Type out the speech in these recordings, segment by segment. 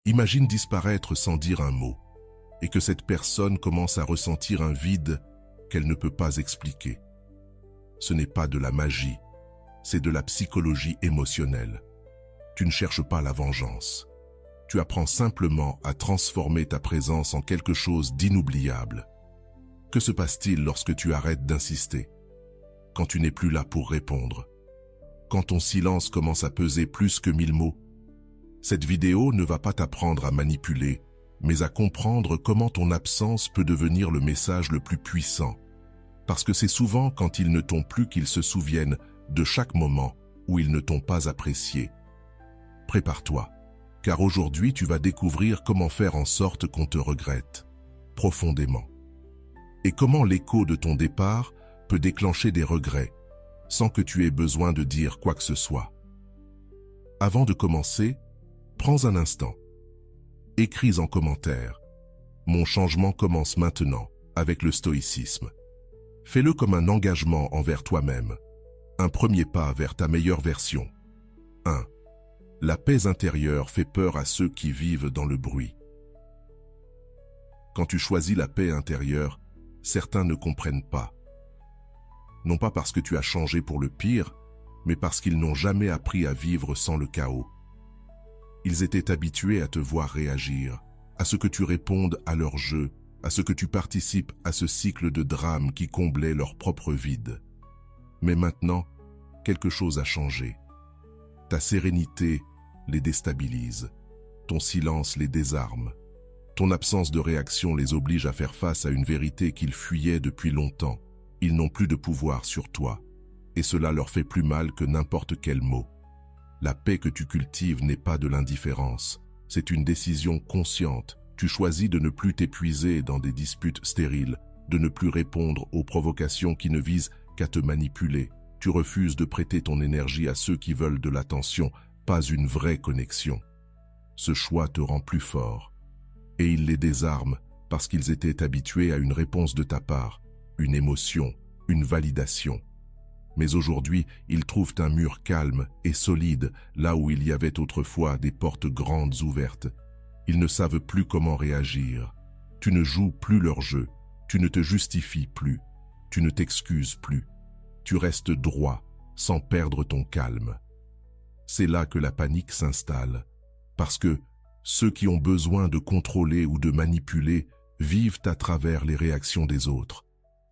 Imagine disparaître sans dire un mot, et que cette personne commence à ressentir un vide qu'elle ne peut pas expliquer. Ce n'est pas de la magie, c'est de la psychologie émotionnelle. Tu ne cherches pas la vengeance. Tu apprends simplement à transformer ta présence en quelque chose d'inoubliable. Que se passe-t-il lorsque tu arrêtes d'insister? Quand tu n'es plus là pour répondre? Quand ton silence commence à peser plus que 1000 mots? Cette vidéo ne va pas t'apprendre à manipuler, mais à comprendre comment ton absence peut devenir le message le plus puissant. Parce que c'est souvent quand ils ne t'ont plus qu'ils se souviennent de chaque moment où ils ne t'ont pas apprécié. Prépare-toi, car aujourd'hui tu vas découvrir comment faire en sorte qu'on te regrette profondément. Et comment l'écho de ton départ peut déclencher des regrets, sans que tu aies besoin de dire quoi que ce soit. Avant de commencer, prends un instant. Écris en commentaire. Mon changement commence maintenant, avec le stoïcisme. Fais-le comme un engagement envers toi-même. Un premier pas vers ta meilleure version. 1. La paix intérieure fait peur à ceux qui vivent dans le bruit. Quand tu choisis la paix intérieure, certains ne comprennent pas. Non pas parce que tu as changé pour le pire, mais parce qu'ils n'ont jamais appris à vivre sans le chaos. Ils étaient habitués à te voir réagir, à ce que tu répondes à leur jeu, à ce que tu participes à ce cycle de drame qui comblait leur propre vide. Mais maintenant, quelque chose a changé. Ta sérénité les déstabilise, ton silence les désarme, ton absence de réaction les oblige à faire face à une vérité qu'ils fuyaient depuis longtemps. Ils n'ont plus de pouvoir sur toi, et cela leur fait plus mal que n'importe quel mot. La paix que tu cultives n'est pas de l'indifférence, c'est une décision consciente. Tu choisis de ne plus t'épuiser dans des disputes stériles, de ne plus répondre aux provocations qui ne visent qu'à te manipuler. Tu refuses de prêter ton énergie à ceux qui veulent de l'attention, pas une vraie connexion. Ce choix te rend plus fort, et il les désarme parce qu'ils étaient habitués à une réponse de ta part, une émotion, une validation. Mais aujourd'hui, ils trouvent un mur calme et solide, là où il y avait autrefois des portes grandes ouvertes. Ils ne savent plus comment réagir. Tu ne joues plus leur jeu. Tu ne te justifies plus. Tu ne t'excuses plus. Tu restes droit, sans perdre ton calme. C'est là que la panique s'installe, parce que ceux qui ont besoin de contrôler ou de manipuler vivent à travers les réactions des autres.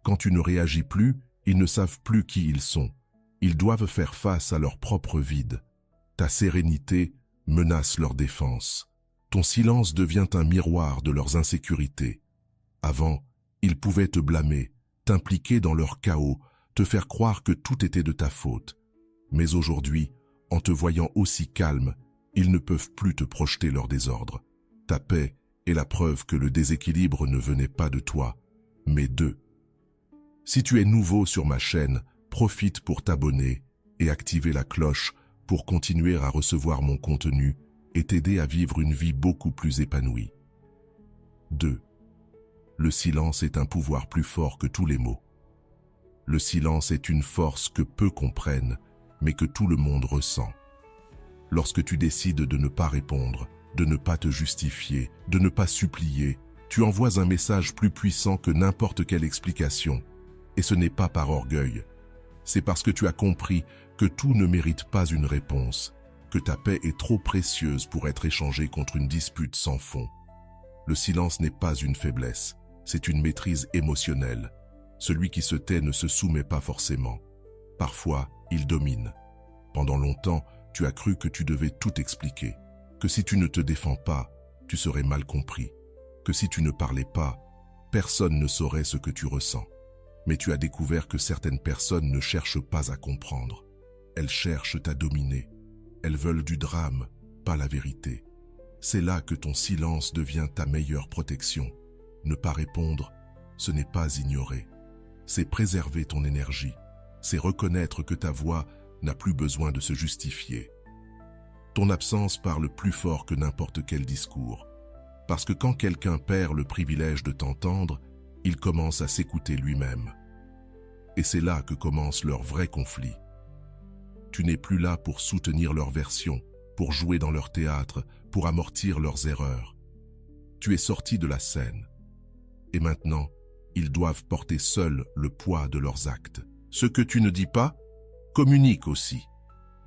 Quand tu ne réagis plus, ils ne savent plus qui ils sont. Ils doivent faire face à leur propre vide. Ta sérénité menace leur défense. Ton silence devient un miroir de leurs insécurités. Avant, ils pouvaient te blâmer, t'impliquer dans leur chaos, te faire croire que tout était de ta faute. Mais aujourd'hui, en te voyant aussi calme, ils ne peuvent plus te projeter leur désordre. Ta paix est la preuve que le déséquilibre ne venait pas de toi, mais d'eux. Si tu es nouveau sur ma chaîne, profite pour t'abonner et activer la cloche pour continuer à recevoir mon contenu et t'aider à vivre une vie beaucoup plus épanouie. 2. Le silence est un pouvoir plus fort que tous les mots. Le silence est une force que peu comprennent, mais que tout le monde ressent. Lorsque tu décides de ne pas répondre, de ne pas te justifier, de ne pas supplier, tu envoies un message plus puissant que n'importe quelle explication. Et ce n'est pas par orgueil. C'est parce que tu as compris que tout ne mérite pas une réponse, que ta paix est trop précieuse pour être échangée contre une dispute sans fond. Le silence n'est pas une faiblesse, c'est une maîtrise émotionnelle. Celui qui se tait ne se soumet pas forcément. Parfois, il domine. Pendant longtemps, tu as cru que tu devais tout expliquer, que si tu ne te défends pas, tu serais mal compris, que si tu ne parlais pas, personne ne saurait ce que tu ressens. Mais tu as découvert que certaines personnes ne cherchent pas à comprendre. Elles cherchent à dominer. Elles veulent du drame, pas la vérité. C'est là que ton silence devient ta meilleure protection. Ne pas répondre, ce n'est pas ignorer. C'est préserver ton énergie. C'est reconnaître que ta voix n'a plus besoin de se justifier. Ton absence parle plus fort que n'importe quel discours. Parce que quand quelqu'un perd le privilège de t'entendre, il commence à s'écouter lui-même. Et c'est là que commence leur vrai conflit. Tu n'es plus là pour soutenir leur version, pour jouer dans leur théâtre, pour amortir leurs erreurs. Tu es sorti de la scène. Et maintenant, ils doivent porter seuls le poids de leurs actes. Ce que tu ne dis pas, communique aussi.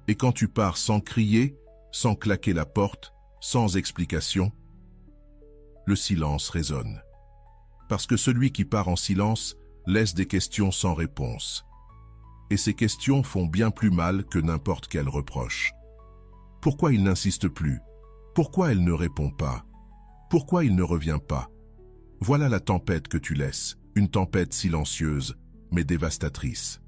Et quand tu pars sans crier, sans claquer la porte, sans explication, le silence résonne. Parce que celui qui part en silence laisse des questions sans réponse. Et ces questions font bien plus mal que n'importe quel reproche. Pourquoi il n'insiste plus? Pourquoi elle ne répond pas? Pourquoi il ne revient pas? Voilà la tempête que tu laisses, une tempête silencieuse, mais dévastatrice.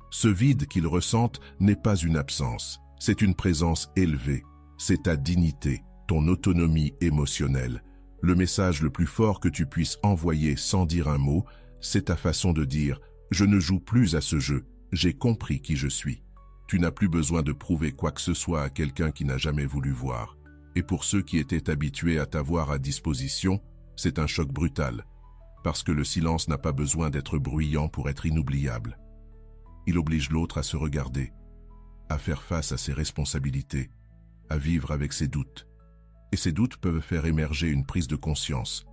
Ce vide qu'ils ressentent n'est pas une absence, c'est une présence élevée. C'est ta dignité, ton autonomie émotionnelle. Le message le plus fort que tu puisses envoyer sans dire un mot, c'est ta façon de dire « Je ne joue plus à ce jeu, j'ai compris qui je suis ». Tu n'as plus besoin de prouver quoi que ce soit à quelqu'un qui n'a jamais voulu voir. Et pour ceux qui étaient habitués à t'avoir à disposition, c'est un choc brutal. Parce que le silence n'a pas besoin d'être bruyant pour être inoubliable. Il oblige l'autre à se regarder, à faire face à ses responsabilités, à vivre avec ses doutes. Et ces doutes peuvent faire émerger une prise de conscience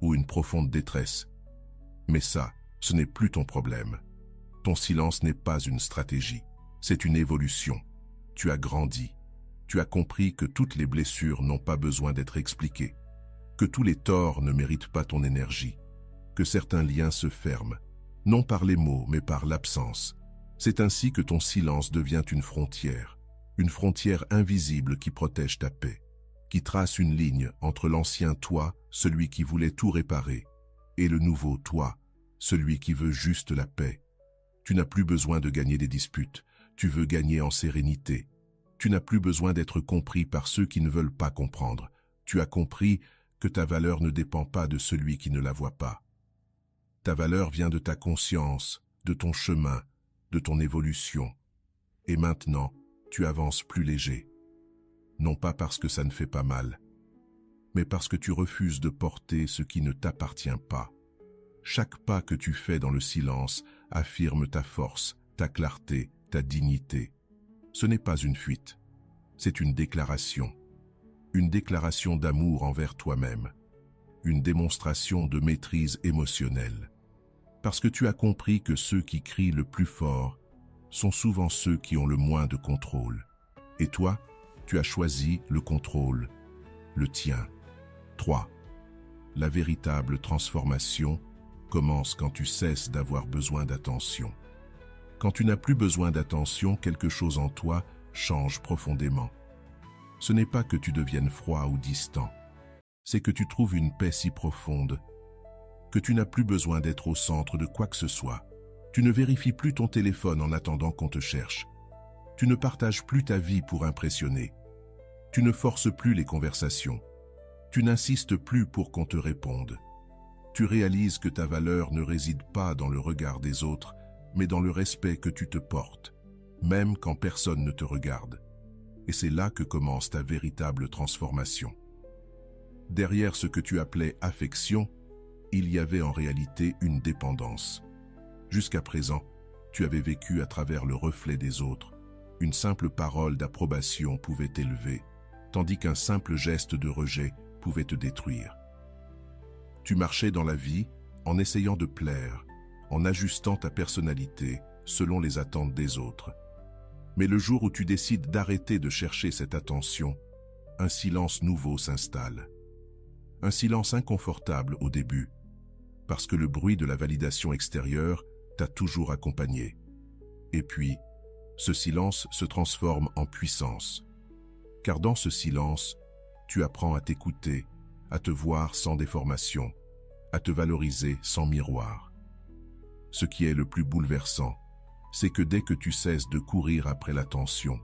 ou une profonde détresse. Mais ça, ce n'est plus ton problème. Ton silence n'est pas une stratégie, c'est une évolution. Tu as grandi. Tu as compris que toutes les blessures n'ont pas besoin d'être expliquées, que tous les torts ne méritent pas ton énergie, que certains liens se ferment, non par les mots mais par l'absence. C'est ainsi que ton silence devient une frontière invisible qui protège ta paix, qui trace une ligne entre l'ancien toi, celui qui voulait tout réparer, et le nouveau toi, celui qui veut juste la paix. Tu n'as plus besoin de gagner des disputes, tu veux gagner en sérénité. Tu n'as plus besoin d'être compris par ceux qui ne veulent pas comprendre. Tu as compris que ta valeur ne dépend pas de celui qui ne la voit pas. Ta valeur vient de ta conscience, de ton chemin, de ton évolution. Et maintenant, tu avances plus léger. Non pas parce que ça ne fait pas mal, mais parce que tu refuses de porter ce qui ne t'appartient pas. Chaque pas que tu fais dans le silence affirme ta force, ta clarté, ta dignité. Ce n'est pas une fuite, c'est une déclaration d'amour envers toi-même, une démonstration de maîtrise émotionnelle. Parce que tu as compris que ceux qui crient le plus fort sont souvent ceux qui ont le moins de contrôle. Et toi, tu as choisi le contrôle, le tien. 3. La véritable transformation commence quand tu cesses d'avoir besoin d'attention. Quand tu n'as plus besoin d'attention, quelque chose en toi change profondément. Ce n'est pas que tu deviennes froid ou distant, c'est que tu trouves une paix si profonde que tu n'as plus besoin d'être au centre de quoi que ce soit. Tu ne vérifies plus ton téléphone en attendant qu'on te cherche. Tu ne partages plus ta vie pour impressionner. Tu ne forces plus les conversations. Tu n'insistes plus pour qu'on te réponde. Tu réalises que ta valeur ne réside pas dans le regard des autres, mais dans le respect que tu te portes, même quand personne ne te regarde. Et c'est là que commence ta véritable transformation. Derrière ce que tu appelais affection, il y avait en réalité une dépendance. Jusqu'à présent, tu avais vécu à travers le reflet des autres. Une simple parole d'approbation pouvait t'élever, tandis qu'un simple geste de rejet pouvait te détruire. Tu marchais dans la vie en essayant de plaire, en ajustant ta personnalité selon les attentes des autres. Mais le jour où tu décides d'arrêter de chercher cette attention, un silence nouveau s'installe. Un silence inconfortable au début, parce que le bruit de la validation extérieure t'a toujours accompagné. Et puis, ce silence se transforme en puissance. Car dans ce silence, tu apprends à t'écouter, à te voir sans déformation, à te valoriser sans miroir. Ce qui est le plus bouleversant, c'est que dès que tu cesses de courir après l'attention,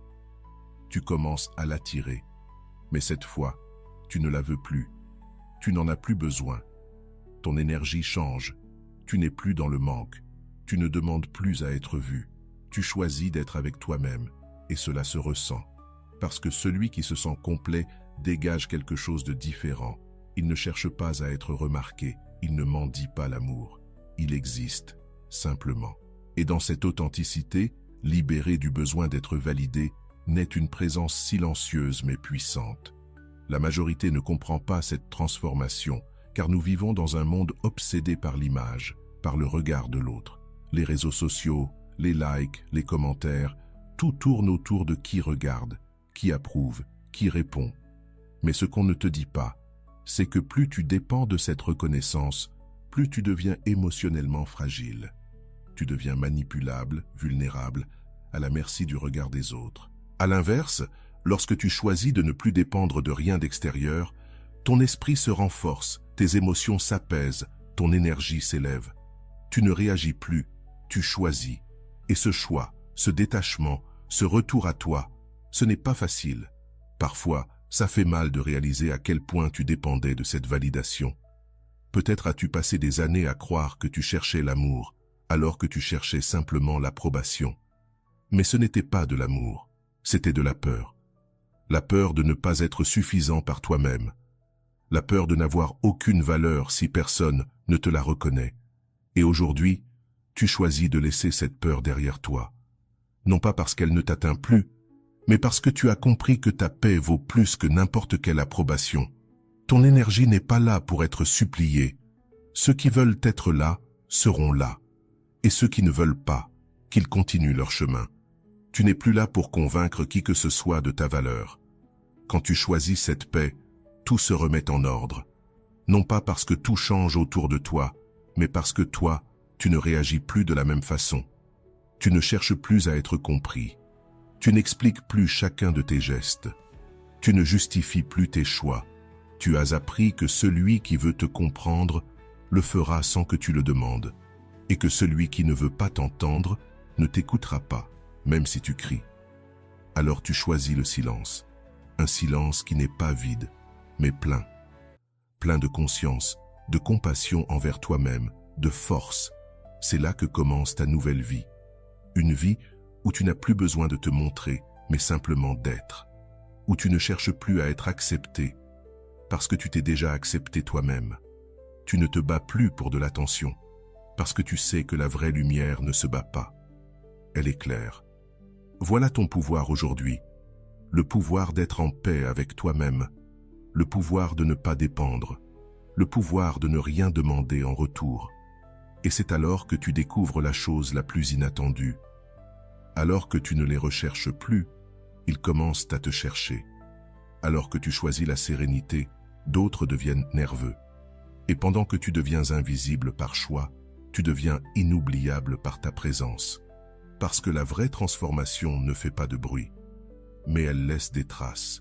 tu commences à l'attirer. Mais cette fois, tu ne la veux plus. Tu n'en as plus besoin. Ton énergie change. Tu n'es plus dans le manque. Tu ne demandes plus à être vu. Tu choisis d'être avec toi-même, et cela se ressent. Parce que celui qui se sent complet dégage quelque chose de différent. Il ne cherche pas à être remarqué. Il ne mendie pas l'amour. Il existe, simplement. Et dans cette authenticité, libéré du besoin d'être validé, naît une présence silencieuse mais puissante. La majorité ne comprend pas cette transformation, car nous vivons dans un monde obsédé par l'image, par le regard de l'autre. Les réseaux sociaux, les likes, les commentaires, tout tourne autour de qui regarde, qui approuve, qui répond. Mais ce qu'on ne te dit pas, c'est que plus tu dépends de cette reconnaissance, plus tu deviens émotionnellement fragile. Tu deviens manipulable, vulnérable, à la merci du regard des autres. À l'inverse, lorsque tu choisis de ne plus dépendre de rien d'extérieur, ton esprit se renforce, tes émotions s'apaisent, ton énergie s'élève. Tu ne réagis plus, tu choisis. Et ce choix, ce détachement, ce retour à toi, ce n'est pas facile. Parfois, ça fait mal de réaliser à quel point tu dépendais de cette validation. Peut-être as-tu passé des années à croire que tu cherchais l'amour, alors que tu cherchais simplement l'approbation. Mais ce n'était pas de l'amour, c'était de la peur. La peur de ne pas être suffisant par toi-même. La peur de n'avoir aucune valeur si personne ne te la reconnaît. Et aujourd'hui, tu choisis de laisser cette peur derrière toi. Non pas parce qu'elle ne t'atteint plus, mais parce que tu as compris que ta paix vaut plus que n'importe quelle approbation. Ton énergie n'est pas là pour être suppliée. Ceux qui veulent être là seront là. Et ceux qui ne veulent pas, qu'ils continuent leur chemin. Tu n'es plus là pour convaincre qui que ce soit de ta valeur. Quand tu choisis cette paix, tout se remet en ordre. Non pas parce que tout change autour de toi, mais parce que toi, tu ne réagis plus de la même façon. Tu ne cherches plus à être compris. Tu n'expliques plus chacun de tes gestes. Tu ne justifies plus tes choix. Tu as appris que celui qui veut te comprendre le fera sans que tu le demandes, et que celui qui ne veut pas t'entendre ne t'écoutera pas, même si tu cries. Alors tu choisis le silence, un silence qui n'est pas vide, mais plein. Plein de conscience, de compassion envers toi-même, de force. C'est là que commence ta nouvelle vie. Une vie où tu n'as plus besoin de te montrer, mais simplement d'être. Où tu ne cherches plus à être accepté, parce que tu t'es déjà accepté toi-même. Tu ne te bats plus pour de l'attention, parce que tu sais que la vraie lumière ne se bat pas. Elle est claire. Voilà ton pouvoir aujourd'hui. Le pouvoir d'être en paix avec toi-même. Le pouvoir de ne pas dépendre. Le pouvoir de ne rien demander en retour. Et c'est alors que tu découvres la chose la plus inattendue. Alors que tu ne les recherches plus, ils commencent à te chercher. Alors que tu choisis la sérénité, d'autres deviennent nerveux. Et pendant que tu deviens invisible par choix, tu deviens inoubliable par ta présence. Parce que la vraie transformation ne fait pas de bruit, mais elle laisse des traces.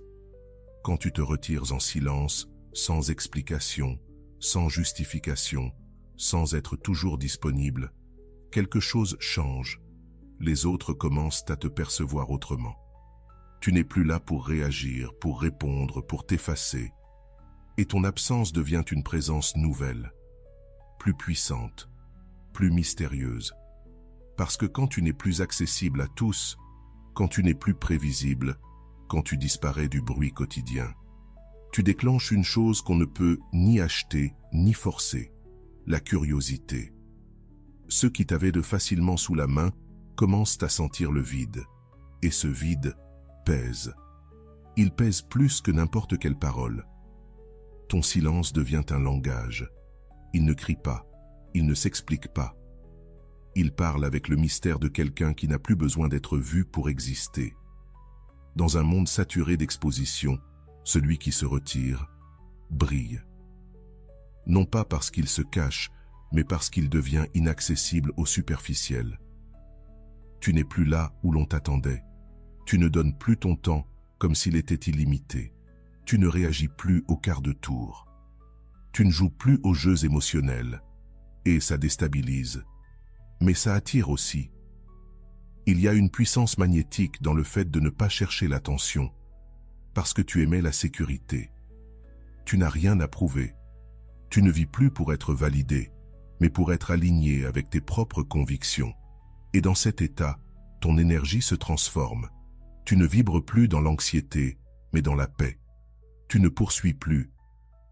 Quand tu te retires en silence, sans explication, sans justification, sans être toujours disponible, quelque chose change. Les autres commencent à te percevoir autrement. Tu n'es plus là pour réagir, pour répondre, pour t'effacer. Et ton absence devient une présence nouvelle, plus puissante, plus mystérieuse. Parce que quand tu n'es plus accessible à tous, quand tu n'es plus prévisible, quand tu disparais du bruit quotidien, tu déclenches une chose qu'on ne peut ni acheter ni forcer, la curiosité. Ceux qui t'avaient de facilement sous la main commencent à sentir le vide, et ce vide pèse. Il pèse plus que n'importe quelle parole. Ton silence devient un langage. Il ne crie pas, il ne s'explique pas. Il parle avec le mystère de quelqu'un qui n'a plus besoin d'être vu pour exister. Dans un monde saturé d'exposition, celui qui se retire brille. Non pas parce qu'il se cache, mais parce qu'il devient inaccessible au superficiel. Tu n'es plus là où l'on t'attendait. Tu ne donnes plus ton temps comme s'il était illimité. Tu ne réagis plus au quart de tour. Tu ne joues plus aux jeux émotionnels. Et ça déstabilise. Mais ça attire aussi. Il y a une puissance magnétique dans le fait de ne pas chercher l'attention, parce que tu aimais la sécurité. Tu n'as rien à prouver. Tu ne vis plus pour être validé, mais pour être aligné avec tes propres convictions. Et dans cet état, ton énergie se transforme. Tu ne vibres plus dans l'anxiété, mais dans la paix. Tu ne poursuis plus.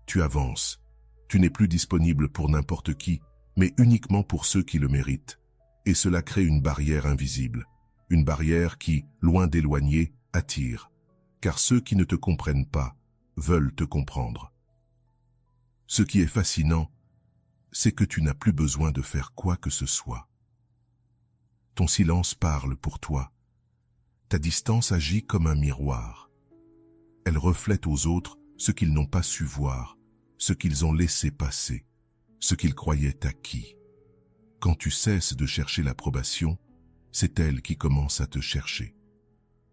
Tu avances. Tu n'es plus disponible pour n'importe qui, mais uniquement pour ceux qui le méritent. Et cela crée une barrière invisible. Une barrière qui, loin d'éloigner, attire, car ceux qui ne te comprennent pas veulent te comprendre. Ce qui est fascinant, c'est que tu n'as plus besoin de faire quoi que ce soit. Ton silence parle pour toi. Ta distance agit comme un miroir. Elle reflète aux autres ce qu'ils n'ont pas su voir, ce qu'ils ont laissé passer, ce qu'ils croyaient acquis. Quand tu cesses de chercher l'approbation, c'est elle qui commence à te chercher.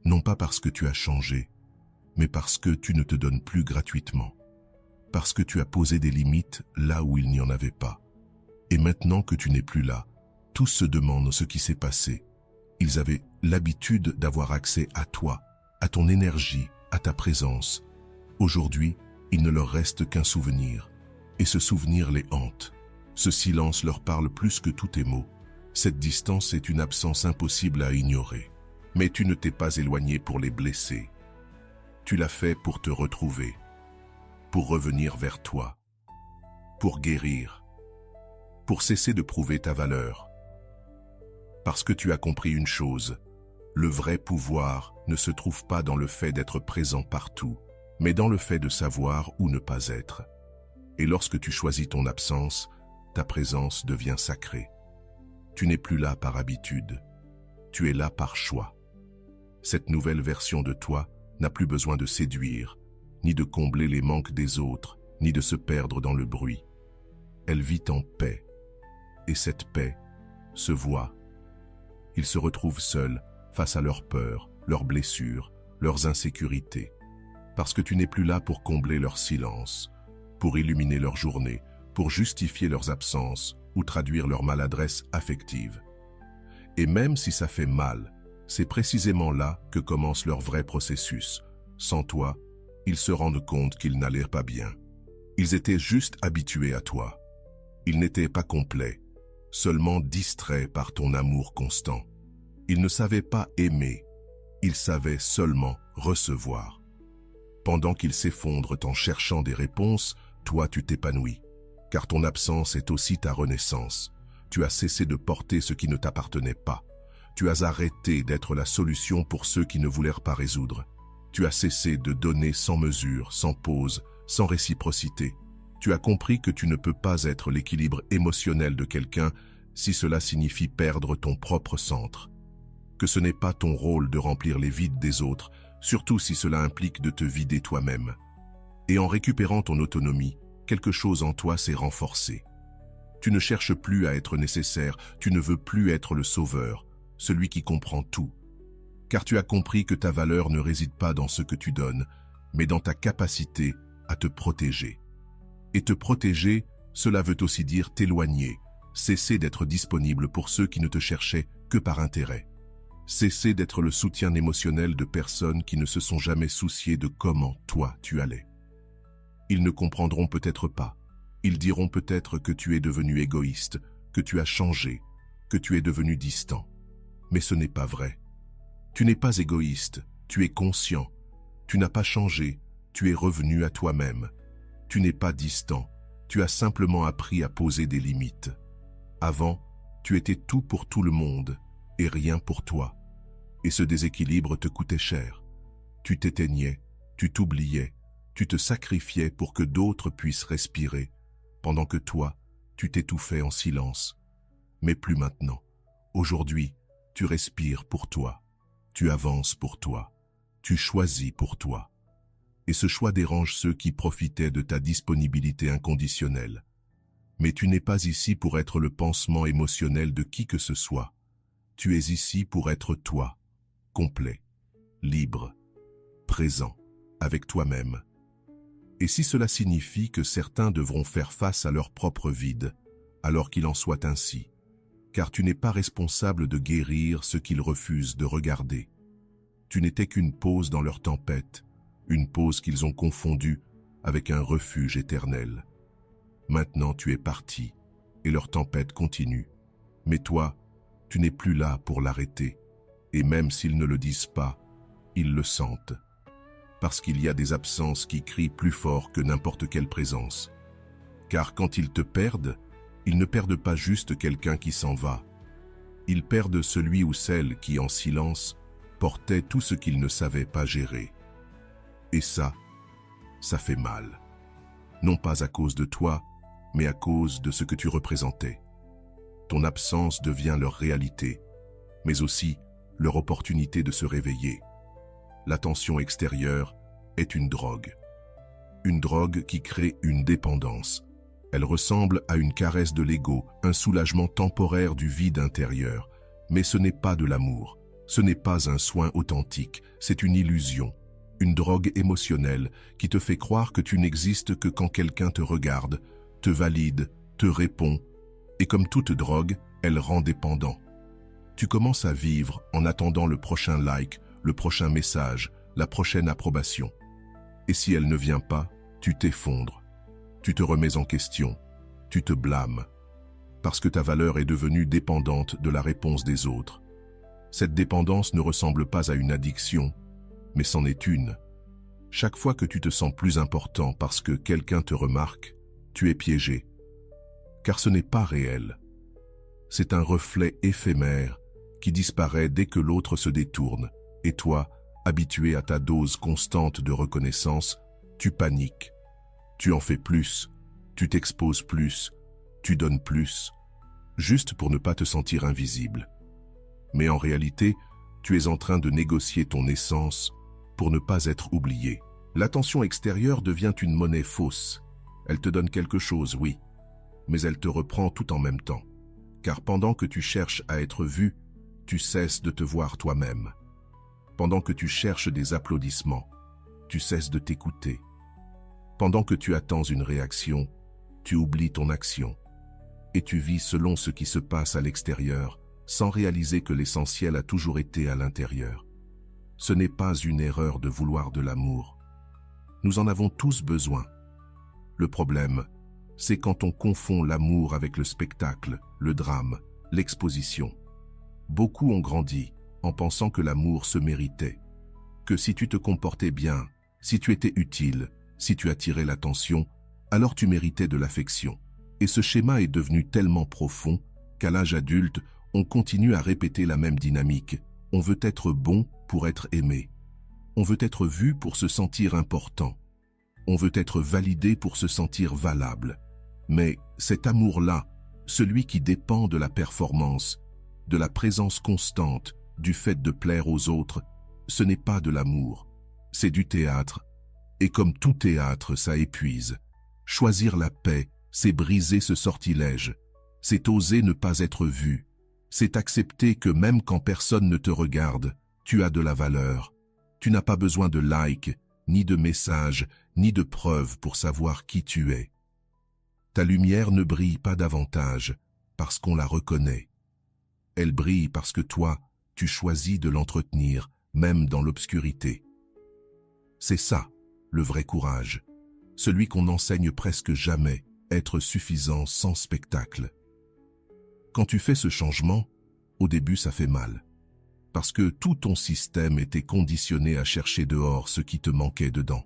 Non pas parce que tu as changé, mais parce que tu ne te donnes plus gratuitement. Parce que tu as posé des limites là où il n'y en avait pas. Et maintenant que tu n'es plus là, tous se demandent ce qui s'est passé. Ils avaient l'habitude d'avoir accès à toi, à ton énergie, à ta présence. Aujourd'hui, il ne leur reste qu'un souvenir. Et ce souvenir les hante. Ce silence leur parle plus que tous tes mots. Cette distance est une absence impossible à ignorer. Mais tu ne t'es pas éloigné pour les blesser. Tu l'as fait pour te retrouver, pour revenir vers toi, pour guérir, pour cesser de prouver ta valeur. Parce que tu as compris une chose, le vrai pouvoir ne se trouve pas dans le fait d'être présent partout, mais dans le fait de savoir où ne pas être. Et lorsque tu choisis ton absence, ta présence devient sacrée. Tu n'es plus là par habitude, tu es là par choix. Cette nouvelle version de toi n'a plus besoin de séduire, ni de combler les manques des autres, ni de se perdre dans le bruit. Elle vit en paix, et cette paix se voit. Ils se retrouvent seuls face à leurs peurs, leurs blessures, leurs insécurités. Parce que tu n'es plus là pour combler leur silence, pour illuminer leur journée, pour justifier leurs absences ou traduire leur maladresse affective. Et même si ça fait mal, c'est précisément là que commence leur vrai processus. Sans toi, ils se rendent compte qu'ils n'allaient pas bien. Ils étaient juste habitués à toi. Ils n'étaient pas complets, seulement distraits par ton amour constant. Ils ne savaient pas aimer, ils savaient seulement recevoir. Pendant qu'ils s'effondrent en cherchant des réponses, toi tu t'épanouis, car ton absence est aussi ta renaissance. Tu as cessé de porter ce qui ne t'appartenait pas. Tu as arrêté d'être la solution pour ceux qui ne voulèrent pas résoudre. Tu as cessé de donner sans mesure, sans pause, sans réciprocité. Tu as compris que tu ne peux pas être l'équilibre émotionnel de quelqu'un si cela signifie perdre ton propre centre. Que ce n'est pas ton rôle de remplir les vides des autres, surtout si cela implique de te vider toi-même. Et en récupérant ton autonomie, quelque chose en toi s'est renforcé. Tu ne cherches plus à être nécessaire, tu ne veux plus être le sauveur, celui qui comprend tout. Car tu as compris que ta valeur ne réside pas dans ce que tu donnes, mais dans ta capacité à te protéger. Et te protéger, cela veut aussi dire t'éloigner, cesser d'être disponible pour ceux qui ne te cherchaient que par intérêt. Cesser d'être le soutien émotionnel de personnes qui ne se sont jamais souciées de comment toi tu allais. Ils ne comprendront peut-être pas. Ils diront peut-être que tu es devenu égoïste, que tu as changé, que tu es devenu distant. Mais ce n'est pas vrai. Tu n'es pas égoïste, tu es conscient. Tu n'as pas changé, tu es revenu à toi-même. Tu n'es pas distant, tu as simplement appris à poser des limites. Avant, tu étais tout pour tout le monde et rien pour toi. Et ce déséquilibre te coûtait cher. Tu t'éteignais, tu t'oubliais, tu te sacrifiais pour que d'autres puissent respirer, pendant que toi, tu t'étouffais en silence. Mais plus maintenant. Aujourd'hui, tu respires pour toi, tu avances pour toi, tu choisis pour toi. Et ce choix dérange ceux qui profitaient de ta disponibilité inconditionnelle. Mais tu n'es pas ici pour être le pansement émotionnel de qui que ce soit. Tu es ici pour être toi, complet, libre, présent, avec toi-même. Et si cela signifie que certains devront faire face à leur propre vide, alors qu'il en soit ainsi, car tu n'es pas responsable de guérir ce qu'ils refusent de regarder. Tu n'étais qu'une pause dans leur tempête, une pause qu'ils ont confondue avec un refuge éternel. Maintenant tu es parti, et leur tempête continue. Mais toi, tu n'es plus là pour l'arrêter, et même s'ils ne le disent pas, ils le sentent. Parce qu'il y a des absences qui crient plus fort que n'importe quelle présence. Car quand ils te perdent, ils ne perdent pas juste quelqu'un qui s'en va. Ils perdent celui ou celle qui, en silence, portait tout ce qu'il ne savait pas gérer. Et ça fait mal. Non pas à cause de toi, mais à cause de ce que tu représentais. Ton absence devient leur réalité, mais aussi leur opportunité de se réveiller. L'attention extérieure est une drogue. Une drogue qui crée une dépendance. Elle ressemble à une caresse de l'ego, un soulagement temporaire du vide intérieur. Mais ce n'est pas de l'amour, ce n'est pas un soin authentique, c'est une illusion. Une drogue émotionnelle qui te fait croire que tu n'existes que quand quelqu'un te regarde, te valide, te répond. Et comme toute drogue, elle rend dépendant. Tu commences à vivre en attendant le prochain like, le prochain message, la prochaine approbation. Et si elle ne vient pas, tu t'effondres. Tu te remets en question. Tu te blâmes. Parce que ta valeur est devenue dépendante de la réponse des autres. Cette dépendance ne ressemble pas à une addiction, mais c'en est une. Chaque fois que tu te sens plus important parce que quelqu'un te remarque, tu es piégé. Car ce n'est pas réel. C'est un reflet éphémère qui disparaît dès que l'autre se détourne. Et toi, habitué à ta dose constante de reconnaissance, tu paniques. Tu en fais plus, tu t'exposes plus, tu donnes plus, juste pour ne pas te sentir invisible. Mais en réalité, tu es en train de négocier ton essence pour ne pas être oublié. L'attention extérieure devient une monnaie fausse. Elle te donne quelque chose, oui, mais elle te reprend tout en même temps. Car pendant que tu cherches à être vu, tu cesses de te voir toi-même. Pendant que tu cherches des applaudissements, tu cesses de t'écouter. Pendant que tu attends une réaction, tu oublies ton action. Et tu vis selon ce qui se passe à l'extérieur, sans réaliser que l'essentiel a toujours été à l'intérieur. Ce n'est pas une erreur de vouloir de l'amour. Nous en avons tous besoin. Le problème, c'est quand on confond l'amour avec le spectacle, le drame, l'exposition. Beaucoup ont grandi en pensant que l'amour se méritait, que si tu te comportais bien, si tu étais utile, si tu attirais l'attention, alors tu méritais de l'affection. Et ce schéma est devenu tellement profond qu'à l'âge adulte, on continue à répéter la même dynamique. On veut être bon pour être aimé. On veut être vu pour se sentir important. On veut être validé pour se sentir valable. Mais cet amour-là, celui qui dépend de la performance, de la présence constante, du fait de plaire aux autres, ce n'est pas de l'amour, c'est du théâtre. Et comme tout théâtre, ça épuise. Choisir la paix, c'est briser ce sortilège. C'est oser ne pas être vu. C'est accepter que même quand personne ne te regarde, tu as de la valeur. Tu n'as pas besoin de likes, ni de messages, ni de preuves pour savoir qui tu es. Ta lumière ne brille pas davantage parce qu'on la reconnaît. Elle brille parce que toi, tu choisis de l'entretenir, même dans l'obscurité. C'est ça, le vrai courage. Celui qu'on n'enseigne presque jamais, être suffisant sans spectacle. Quand tu fais ce changement, au début ça fait mal. Parce que tout ton système était conditionné à chercher dehors ce qui te manquait dedans.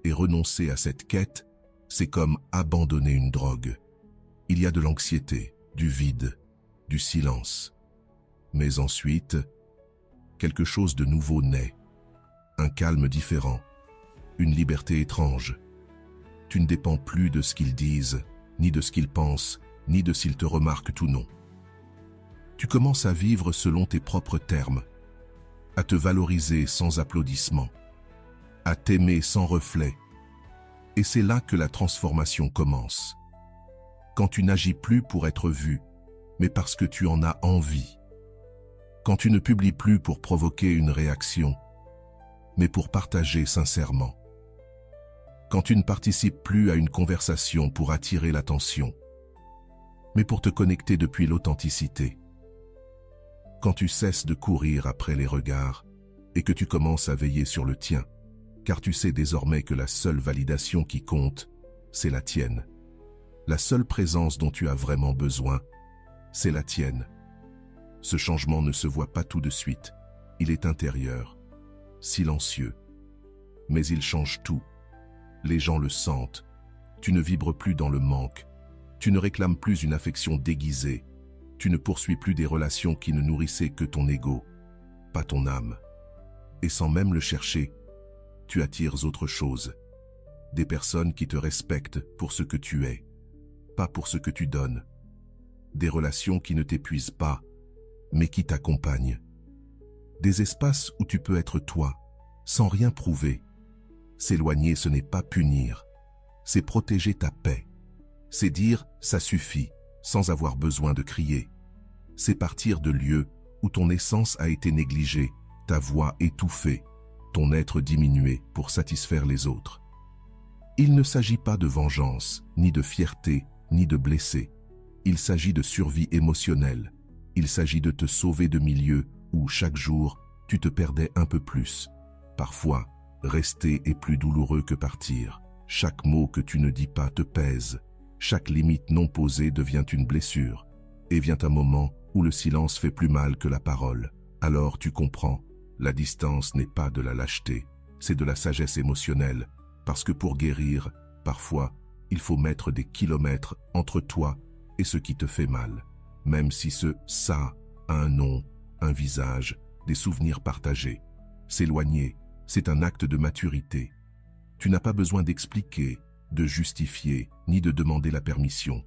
Et renoncer à cette quête, c'est comme abandonner une drogue. Il y a de l'anxiété, du vide, du silence. Mais ensuite, quelque chose de nouveau naît. Un calme différent, une liberté étrange. Tu ne dépends plus de ce qu'ils disent, ni de ce qu'ils pensent, ni de s'ils te remarquent ou non. Tu commences à vivre selon tes propres termes, à te valoriser sans applaudissements, à t'aimer sans reflet. Et c'est là que la transformation commence. Quand tu n'agis plus pour être vu, mais parce que tu en as envie. Quand tu ne publies plus pour provoquer une réaction, mais pour partager sincèrement. Quand tu ne participes plus à une conversation pour attirer l'attention, mais pour te connecter depuis l'authenticité. Quand tu cesses de courir après les regards et que tu commences à veiller sur le tien, car tu sais désormais que la seule validation qui compte, c'est la tienne. La seule présence dont tu as vraiment besoin, c'est la tienne. Ce changement ne se voit pas tout de suite. Il est intérieur, silencieux. Mais il change tout. Les gens le sentent. Tu ne vibres plus dans le manque. Tu ne réclames plus une affection déguisée. Tu ne poursuis plus des relations qui ne nourrissaient que ton ego, pas ton âme. et sans même le chercher, tu attires autre chose. Des personnes qui te respectent pour ce que tu es, pas pour ce que tu donnes. Des relations qui ne t'épuisent pas, mais qui t'accompagnent. Des espaces où tu peux être toi, sans rien prouver. S'éloigner, ce n'est pas punir, c'est protéger ta paix. C'est dire « ça suffit » sans avoir besoin de crier. C'est partir de lieux où ton essence a été négligée, ta voix étouffée, ton être diminué pour satisfaire les autres. Il ne s'agit pas de vengeance, ni de fierté, ni de blesser. Il s'agit de survie émotionnelle. Il s'agit de te sauver de milieux où, chaque jour, tu te perdais un peu plus. Parfois, rester est plus douloureux que partir. Chaque mot que tu ne dis pas te pèse. Chaque limite non posée devient une blessure. Et vient un moment où le silence fait plus mal que la parole. Alors tu comprends, la distance n'est pas de la lâcheté, c'est de la sagesse émotionnelle. Parce que pour guérir, parfois, il faut mettre des kilomètres entre toi et ce qui te fait mal. Même si ça a un nom, un visage, des souvenirs partagés. S'éloigner, c'est un acte de maturité. Tu n'as pas besoin d'expliquer, de justifier, ni de demander la permission.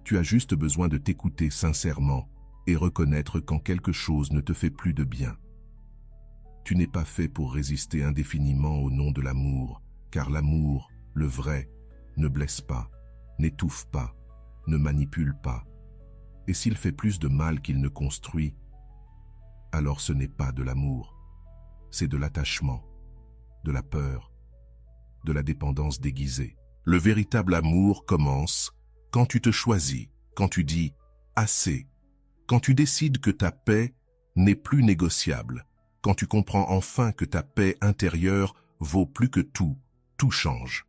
Tu as juste besoin de t'écouter sincèrement et reconnaître quand quelque chose ne te fait plus de bien. Tu n'es pas fait pour résister indéfiniment au nom de l'amour, car l'amour, le vrai, ne blesse pas, n'étouffe pas, ne manipule pas. Et s'il fait plus de mal qu'il ne construit, alors ce n'est pas de l'amour, c'est de l'attachement, de la peur, de la dépendance déguisée. Le véritable amour commence quand tu te choisis, quand tu dis « assez », quand tu décides que ta paix n'est plus négociable, quand tu comprends enfin que ta paix intérieure vaut plus que tout, tout change.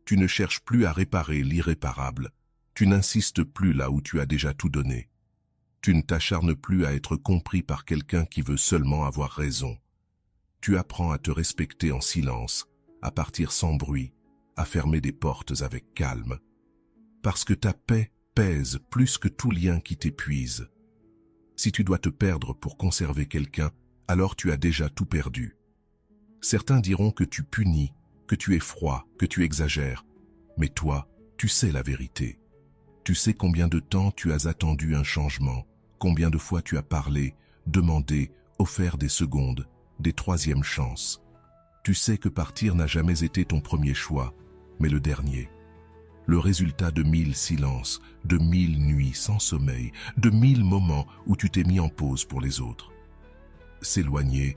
Tu ne cherches plus à réparer l'irréparable, tu n'insistes plus là où tu as déjà tout donné. Tu ne t'acharnes plus à être compris par quelqu'un qui veut seulement avoir raison. Tu apprends à te respecter en silence, à partir sans bruit, à fermer des portes avec calme. Parce que ta paix pèse plus que tout lien qui t'épuise. Si tu dois te perdre pour conserver quelqu'un, alors tu as déjà tout perdu. Certains diront que tu punis, que tu es froid, que tu exagères. Mais toi, tu sais la vérité. Tu sais combien de temps tu as attendu un changement, combien de fois tu as parlé, demandé, offert des secondes, des troisièmes chances. Tu sais que partir n'a jamais été ton premier choix, mais le dernier. Le résultat de 1000 silences, de 1000 nuits sans sommeil, de 1000 moments où tu t'es mis en pause pour les autres. S'éloigner,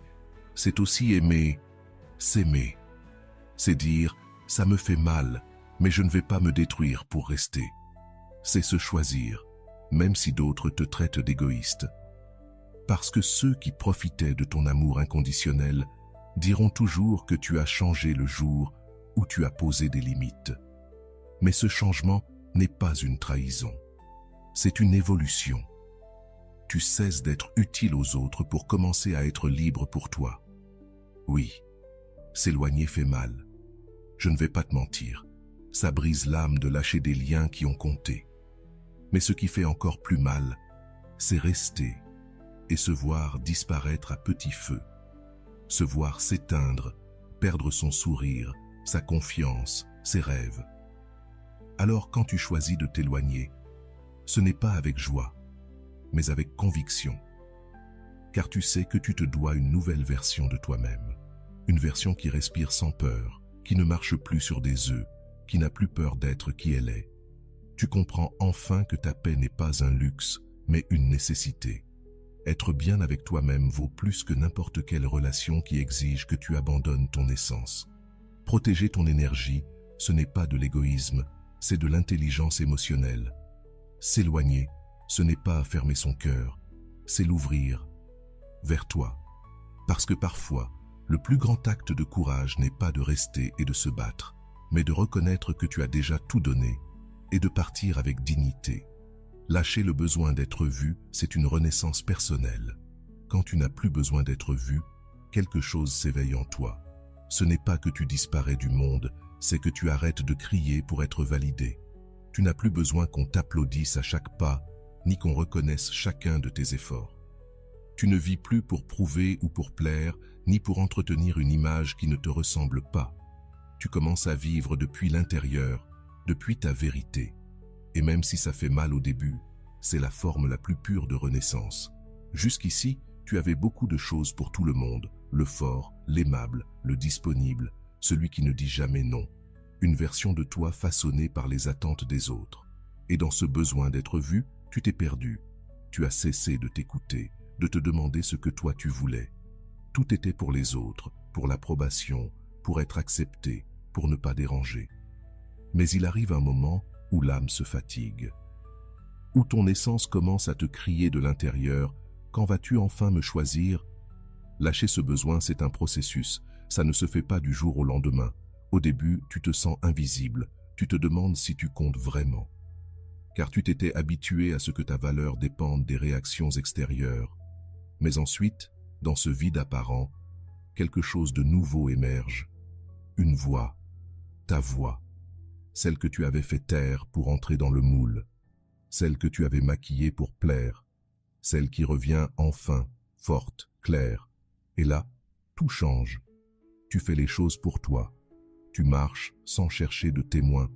c'est aussi aimer, s'aimer. C'est dire, ça me fait mal, mais je ne vais pas me détruire pour rester. C'est se choisir, même si d'autres te traitent d'égoïste. Parce que ceux qui profitaient de ton amour inconditionnel diront toujours que tu as changé le jour où tu as posé des limites. Mais ce changement n'est pas une trahison. C'est une évolution. Tu cesses d'être utile aux autres pour commencer à être libre pour toi. Oui, s'éloigner fait mal. Je ne vais pas te mentir. Ça brise l'âme de lâcher des liens qui ont compté. Mais ce qui fait encore plus mal, c'est rester et se voir disparaître à petit feu. Se voir s'éteindre, perdre son sourire, sa confiance, ses rêves. Alors quand tu choisis de t'éloigner, ce n'est pas avec joie, mais avec conviction. Car tu sais que tu te dois une nouvelle version de toi-même. Une version qui respire sans peur, qui ne marche plus sur des œufs, qui n'a plus peur d'être qui elle est. Tu comprends enfin que ta paix n'est pas un luxe, mais une nécessité. Être bien avec toi-même vaut plus que n'importe quelle relation qui exige que tu abandonnes ton essence. Protéger ton énergie, ce n'est pas de l'égoïsme, c'est de l'intelligence émotionnelle. S'éloigner, ce n'est pas fermer son cœur, c'est l'ouvrir vers toi. Parce que parfois, le plus grand acte de courage n'est pas de rester et de se battre, mais de reconnaître que tu as déjà tout donné et de partir avec dignité. Lâcher le besoin d'être vu, c'est une renaissance personnelle. Quand tu n'as plus besoin d'être vu, quelque chose s'éveille en toi. Ce n'est pas que tu disparais du monde, c'est que tu arrêtes de crier pour être validé. Tu n'as plus besoin qu'on t'applaudisse à chaque pas, ni qu'on reconnaisse chacun de tes efforts. Tu ne vis plus pour prouver ou pour plaire, ni pour entretenir une image qui ne te ressemble pas. Tu commences à vivre depuis l'intérieur, depuis ta vérité. Et même si ça fait mal au début, c'est la forme la plus pure de renaissance. Jusqu'ici, tu avais beaucoup de choses pour tout le monde, le fort, l'aimable, le disponible, celui qui ne dit jamais non. Une version de toi façonnée par les attentes des autres. Et dans ce besoin d'être vu, tu t'es perdu. Tu as cessé de t'écouter, de te demander ce que toi tu voulais. Tout était pour les autres, pour l'approbation, pour être accepté, pour ne pas déranger. Mais il arrive un moment où l'âme se fatigue, où ton essence commence à te crier de l'intérieur « Quand vas-tu enfin me choisir ?» Lâcher ce besoin, c'est un processus, ça ne se fait pas du jour au lendemain. Au début, tu te sens invisible, tu te demandes si tu comptes vraiment. Car tu t'étais habitué à ce que ta valeur dépende des réactions extérieures. Mais ensuite, dans ce vide apparent, quelque chose de nouveau émerge. Une voix, ta voix, celle que tu avais fait taire pour entrer dans le moule, celle que tu avais maquillée pour plaire, celle qui revient enfin, forte, claire. Et là, tout change. Tu fais les choses pour toi. Tu marches sans chercher de témoins.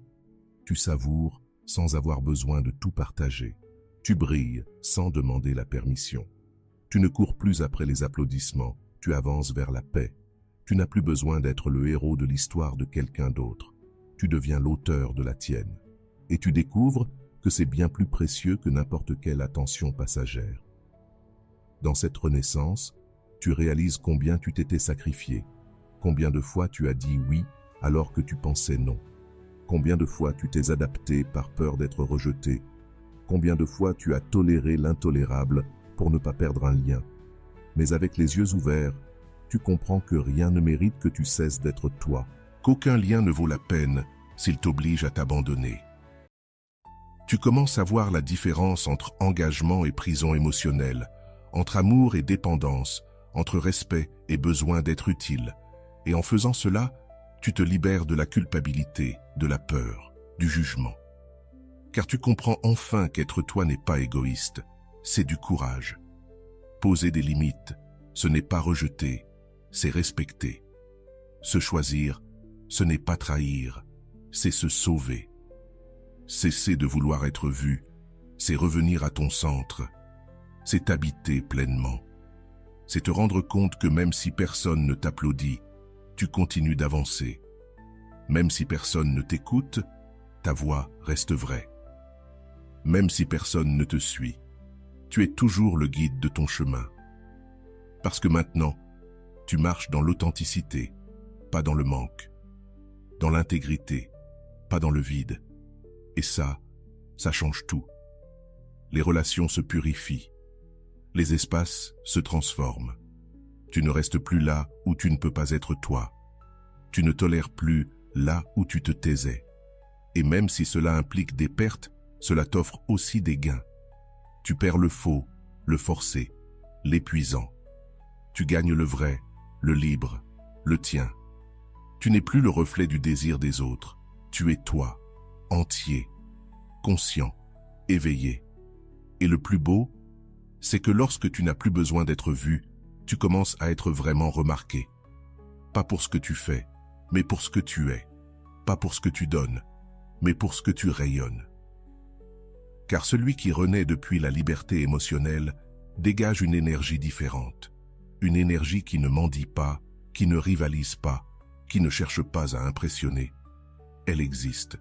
Tu savoures sans avoir besoin de tout partager. Tu brilles sans demander la permission. Tu ne cours plus après les applaudissements, tu avances vers la paix. Tu n'as plus besoin d'être le héros de l'histoire de quelqu'un d'autre. Tu deviens l'auteur de la tienne. Et tu découvres que c'est bien plus précieux que n'importe quelle attention passagère. Dans cette renaissance, tu réalises combien tu t'étais sacrifié, combien de fois tu as dit oui alors que tu pensais non, combien de fois tu t'es adapté par peur d'être rejeté, combien de fois tu as toléré l'intolérable pour ne pas perdre un lien. Mais avec les yeux ouverts, tu comprends que rien ne mérite que tu cesses d'être toi, qu'aucun lien ne vaut la peine s'il t'oblige à t'abandonner. Tu commences à voir la différence entre engagement et prison émotionnelle, entre amour et dépendance, entre respect et besoin d'être utile. Et en faisant cela, tu te libères de la culpabilité, de la peur, du jugement. Car tu comprends enfin qu'être toi n'est pas égoïste, c'est du courage. Poser des limites, ce n'est pas rejeter, c'est respecter. Se choisir, ce n'est pas trahir, c'est se sauver. Cesser de vouloir être vu, c'est revenir à ton centre, c'est t'habiter pleinement. C'est te rendre compte que même si personne ne t'applaudit, tu continues d'avancer. Même si personne ne t'écoute, ta voix reste vraie. Même si personne ne te suit, tu es toujours le guide de ton chemin. Parce que maintenant, tu marches dans l'authenticité, pas dans le manque, dans l'intégrité, pas dans le vide. Et ça change tout. Les relations se purifient, les espaces se transforment. Tu ne restes plus là où tu ne peux pas être toi. Tu ne tolères plus là où tu te taisais. Et même si cela implique des pertes, cela t'offre aussi des gains. Tu perds le faux, le forcé, l'épuisant. Tu gagnes le vrai, le libre, le tien. Tu n'es plus le reflet du désir des autres. Tu es toi, entier, conscient, éveillé. Et le plus beau, c'est que lorsque tu n'as plus besoin d'être vu, tu commences à être vraiment remarqué. Pas pour ce que tu fais, mais pour ce que tu es. Pas pour ce que tu donnes, mais pour ce que tu rayonnes. Car celui qui renaît depuis la liberté émotionnelle dégage une énergie différente. Une énergie qui ne mendie pas, qui ne rivalise pas, qui ne cherche pas à impressionner. Elle existe.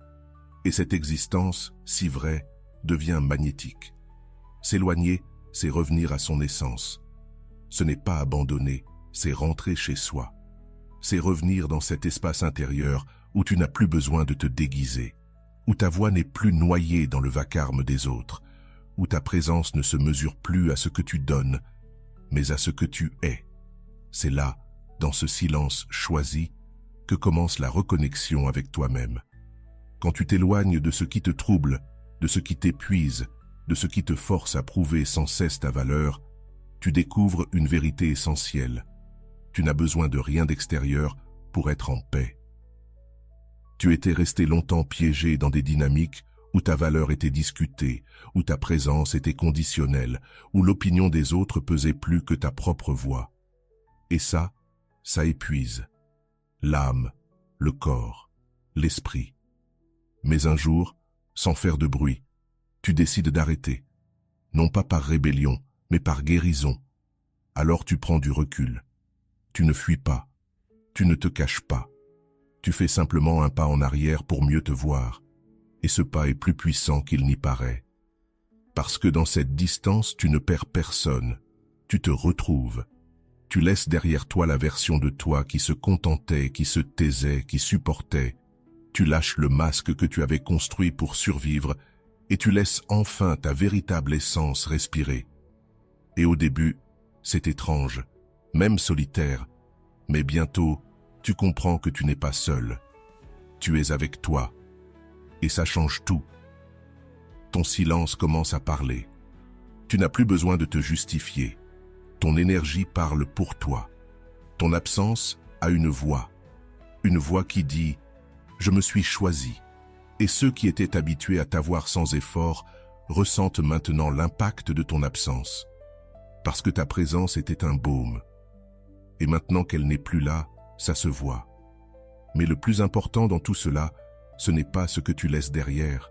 Et cette existence, si vraie, devient magnétique. S'éloigner, c'est revenir à son essence. Ce n'est pas abandonner, c'est rentrer chez soi. C'est revenir dans cet espace intérieur où tu n'as plus besoin de te déguiser, où ta voix n'est plus noyée dans le vacarme des autres, où ta présence ne se mesure plus à ce que tu donnes, mais à ce que tu es. C'est là, dans ce silence choisi, que commence la reconnexion avec toi-même. Quand tu t'éloignes de ce qui te trouble, de ce qui t'épuise, de ce qui te force à prouver sans cesse ta valeur, tu découvres une vérité essentielle. Tu n'as besoin de rien d'extérieur pour être en paix. Tu étais resté longtemps piégé dans des dynamiques où ta valeur était discutée, où ta présence était conditionnelle, où l'opinion des autres pesait plus que ta propre voix. Et ça, ça épuise. L'âme, le corps, l'esprit. Mais un jour, sans faire de bruit, tu décides d'arrêter. Non pas par rébellion, mais par guérison. Alors tu prends du recul. Tu ne fuis pas. Tu ne te caches pas. Tu fais simplement un pas en arrière pour mieux te voir. Et ce pas est plus puissant qu'il n'y paraît. Parce que dans cette distance, tu ne perds personne. Tu te retrouves. Tu laisses derrière toi la version de toi qui se contentait, qui se taisait, qui supportait. Tu lâches le masque que tu avais construit pour survivre et tu laisses enfin ta véritable essence respirer. Et au début, c'est étrange, même solitaire, mais bientôt, tu comprends que tu n'es pas seul. Tu es avec toi. Et ça change tout. Ton silence commence à parler. Tu n'as plus besoin de te justifier. Ton énergie parle pour toi. Ton absence a une voix qui dit « Je me suis choisi ». Et ceux qui étaient habitués à t'avoir sans effort ressentent maintenant l'impact de ton absence. Parce que ta présence était un baume. Et maintenant qu'elle n'est plus là, ça se voit. Mais le plus important dans tout cela, ce n'est pas ce que tu laisses derrière.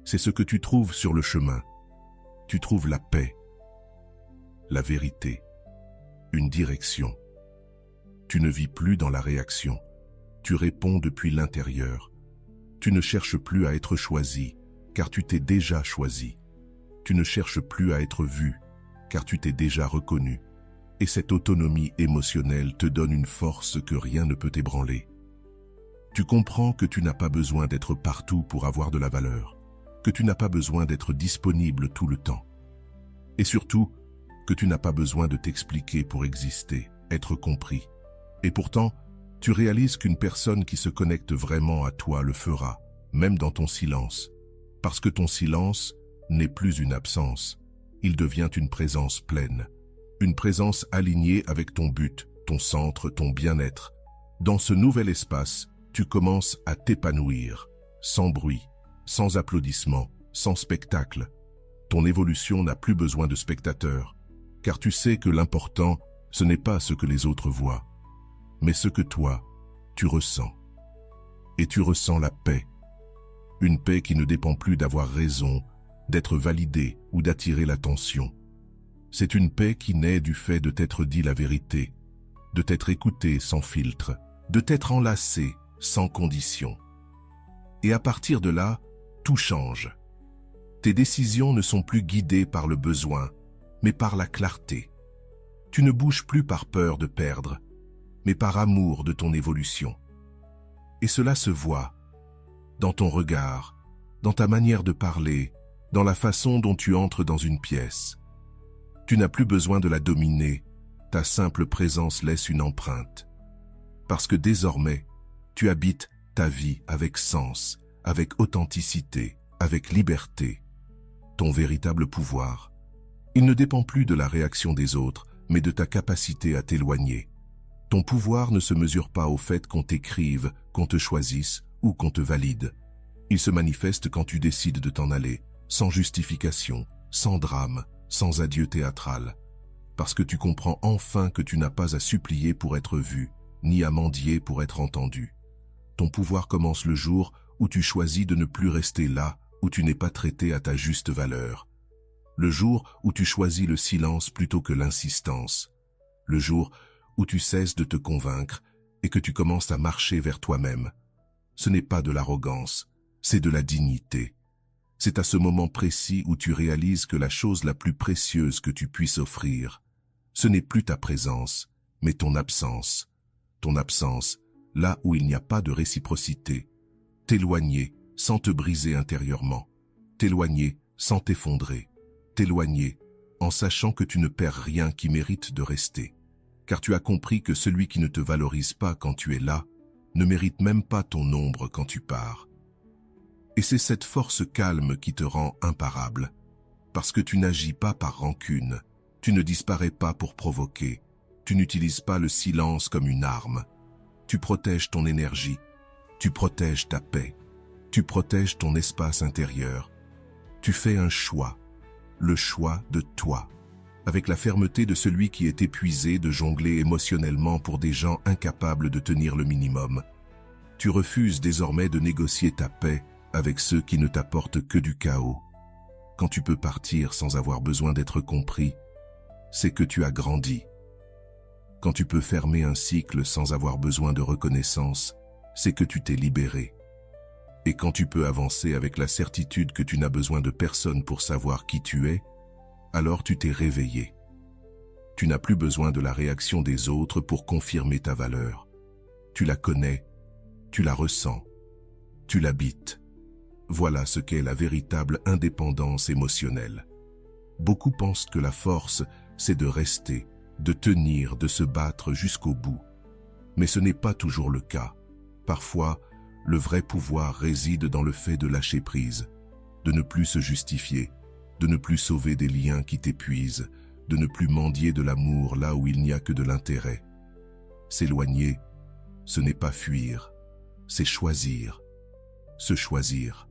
C'est ce que tu trouves sur le chemin. Tu trouves la paix, la vérité, une direction. Tu ne vis plus dans la réaction. Tu réponds depuis l'intérieur. Tu ne cherches plus à être choisi, car tu t'es déjà choisi. Tu ne cherches plus à être vu, car tu t'es déjà reconnu. Et cette autonomie émotionnelle te donne une force que rien ne peut ébranler. Tu comprends que tu n'as pas besoin d'être partout pour avoir de la valeur, que tu n'as pas besoin d'être disponible tout le temps. Et surtout, que tu n'as pas besoin de t'expliquer pour exister, être compris. Et pourtant, tu réalises qu'une personne qui se connecte vraiment à toi le fera, même dans ton silence. Parce que ton silence n'est plus une absence, il devient une présence pleine. Une présence alignée avec ton but, ton centre, ton bien-être. Dans ce nouvel espace, tu commences à t'épanouir, sans bruit, sans applaudissements, sans spectacle. Ton évolution n'a plus besoin de spectateurs, car tu sais que l'important, ce n'est pas ce que les autres voient, mais ce que toi, tu ressens. Et tu ressens la paix. Une paix qui ne dépend plus d'avoir raison, d'être validé ou d'attirer l'attention. C'est une paix qui naît du fait de t'être dit la vérité, de t'être écouté sans filtre, de t'être enlacé sans condition. Et à partir de là, tout change. Tes décisions ne sont plus guidées par le besoin, mais par la clarté. Tu ne bouges plus par peur de perdre, mais par amour de ton évolution. Et cela se voit dans ton regard, dans ta manière de parler, dans la façon dont tu entres dans une pièce. Tu n'as plus besoin de la dominer, ta simple présence laisse une empreinte. Parce que désormais, tu habites ta vie avec sens, avec authenticité, avec liberté. Ton véritable pouvoir, il ne dépend plus de la réaction des autres, mais de ta capacité à t'éloigner. Ton pouvoir ne se mesure pas au fait qu'on t'écrive, qu'on te choisisse ou qu'on te valide. Il se manifeste quand tu décides de t'en aller, sans justification, sans drame, sans adieu théâtral. Parce que tu comprends enfin que tu n'as pas à supplier pour être vu, ni à mendier pour être entendu. Ton pouvoir commence le jour où tu choisis de ne plus rester là, où tu n'es pas traité à ta juste valeur. Le jour où tu choisis le silence plutôt que l'insistance. Le jour où tu cesses de te convaincre et que tu commences à marcher vers toi-même. Ce n'est pas de l'arrogance, c'est de la dignité. C'est à ce moment précis où tu réalises que la chose la plus précieuse que tu puisses offrir, ce n'est plus ta présence, mais ton absence. Ton absence, là où il n'y a pas de réciprocité. T'éloigner sans te briser intérieurement. T'éloigner sans t'effondrer. T'éloigner en sachant que tu ne perds rien qui mérite de rester. Car tu as compris que celui qui ne te valorise pas quand tu es là, ne mérite même pas ton ombre quand tu pars. Et c'est cette force calme qui te rend imparable. Parce que tu n'agis pas par rancune, tu ne disparais pas pour provoquer, tu n'utilises pas le silence comme une arme. Tu protèges ton énergie, tu protèges ta paix, tu protèges ton espace intérieur. Tu fais un choix, le choix de toi. avec la fermeté de celui qui est épuisé de jongler émotionnellement pour des gens incapables de tenir le minimum. Tu refuses désormais de négocier ta paix avec ceux qui ne t'apportent que du chaos. Quand tu peux partir sans avoir besoin d'être compris, c'est que tu as grandi. Quand tu peux fermer un cycle sans avoir besoin de reconnaissance, c'est que tu t'es libéré. Et quand tu peux avancer avec la certitude que tu n'as besoin de personne pour savoir qui tu es, alors tu t'es réveillé. Tu n'as plus besoin de la réaction des autres pour confirmer ta valeur. Tu la connais, tu la ressens, tu l'habites. Voilà ce qu'est la véritable indépendance émotionnelle. Beaucoup pensent que la force, c'est de rester, de tenir, de se battre jusqu'au bout. Mais ce n'est pas toujours le cas. Parfois, le vrai pouvoir réside dans le fait de lâcher prise, de ne plus se justifier, de ne plus sauver des liens qui t'épuisent, de ne plus mendier de l'amour là où il n'y a que de l'intérêt. S'éloigner, ce n'est pas fuir, c'est choisir. Se choisir,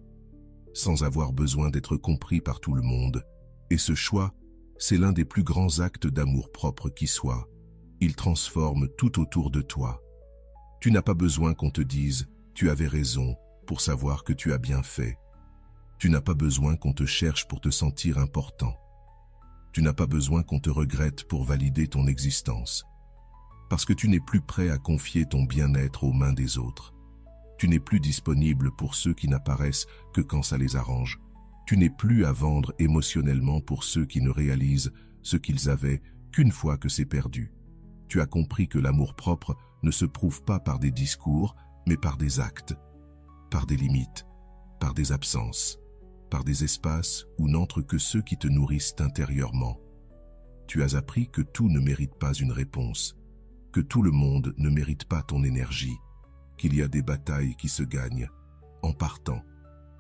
sans avoir besoin d'être compris par tout le monde. Et ce choix, c'est l'un des plus grands actes d'amour-propre qui soit. Il transforme tout autour de toi. Tu n'as pas besoin qu'on te dise « tu avais raison » pour savoir que tu as bien fait. Tu n'as pas besoin qu'on te cherche pour te sentir important. Tu n'as pas besoin qu'on te regrette pour valider ton existence. Parce que tu n'es plus prêt à confier ton bien-être aux mains des autres. Tu n'es plus disponible pour ceux qui n'apparaissent que quand ça les arrange. Tu n'es plus à vendre émotionnellement pour ceux qui ne réalisent ce qu'ils avaient qu'une fois que c'est perdu. Tu as compris que l'amour-propre ne se prouve pas par des discours, mais par des actes, par des limites, par des absences, par des espaces où n'entrent que ceux qui te nourrissent intérieurement. Tu as appris que tout ne mérite pas une réponse, que tout le monde ne mérite pas ton énergie, qu'il y a des batailles qui se gagnent en partant,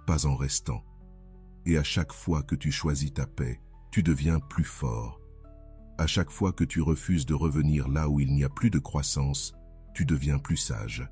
pas en restant. Et à chaque fois que tu choisis ta paix, tu deviens plus fort. À chaque fois que tu refuses de revenir là où il n'y a plus de croissance, tu deviens plus sage.